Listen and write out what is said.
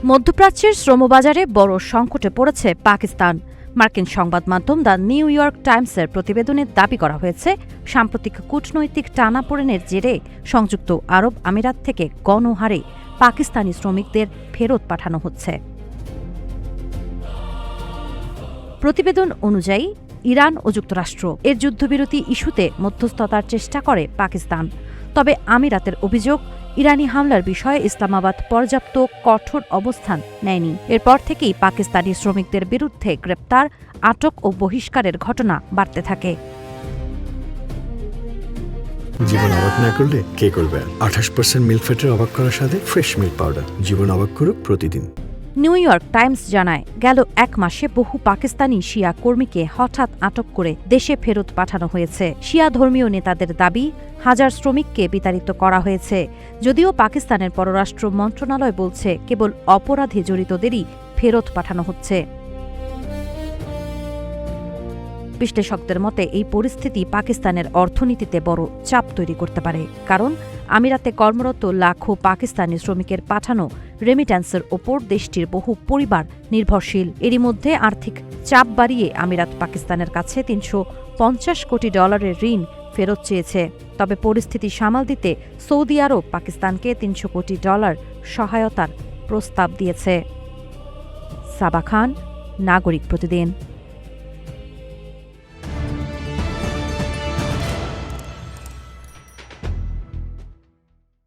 মধ্যপ্রাচ্যের শ্রমবাজারে বড় সংকটে পড়েছে পাকিস্তান। মার্কিন সংবাদ মাধ্যম দ্য নিউ ইয়র্ক টাইমসের প্রতিবেদনে দাবি করা হয়েছে, সাম্প্রতিক কূটনৈতিক টানাপোড়েনের জেরে সংযুক্ত আরব আমিরাত থেকে গণহারে পাকিস্তানি শ্রমিকদের ফেরত পাঠানো হচ্ছে। প্রতিবেদন অনুযায়ী ইরান ও যুক্তরাষ্ট্র এর যুদ্ধবিরতি ইস্যুতে মধ্যস্থতার চেষ্টা করে পাকিস্তান। তবে আমিরাতের অভিযোগ, ইরানি হামলার বিষয়ে ইসলামাবাদ পর্যাপ্ত কঠোর অবস্থান নেয়নি। এরপর থেকেই পাকিস্তানি শ্রমিকদের বিরুদ্ধে গ্রেপ্তার, আটক ও বহিষ্কারের ঘটনা বাড়তে থাকে। জীবন অবাক না করলে কে করবে? 28% মিল্ক ফ্যাটের অবাক করার সাথে ফ্রেশ মিল্ক পাউডার। জীবন অবাক করুক প্রতিদিন। নিউ ইয়র্ক টাইমস জানায়, গেল এক মাসে বহু পাকিস্তানি শিয়া কর্মীকে হঠাৎ আটক করে দেশে ফেরত পাঠানো হয়েছে। শিয়া ধর্মীয় নেতাদের দাবি, হাজার শ্রমিককে বিতাড়িত করা হয়েছে। যদিও পাকিস্তানের পররাষ্ট্র মন্ত্রণালয় বলছে, কেবল অপরাধে জড়িতদেরই ফেরত পাঠানো হচ্ছে। বিশ্লেষকদের মতে এই পরিস্থিতি পাকিস্তানের অর্থনীতিতে বড় চাপ তৈরি করতে পারে, কারণ আমিরাতে কর্মরত লাখো পাকিস্তানি শ্রমিকের পাঠানো রেমিট্যান্সের ওপর দেশটির বহু পরিবার নির্ভরশীল। এরই মধ্যে আর্থিক চাপ বাড়িয়ে আমিরাত পাকিস্তানের কাছে $350 কোটি ঋণ ফেরত চেয়েছে। তবে পরিস্থিতি সামাল দিতে সৌদি আরব পাকিস্তানকে $300 কোটি সহায়তার প্রস্তাব দিয়েছে। সাবা খান, নাগরিক প্রতিদিন।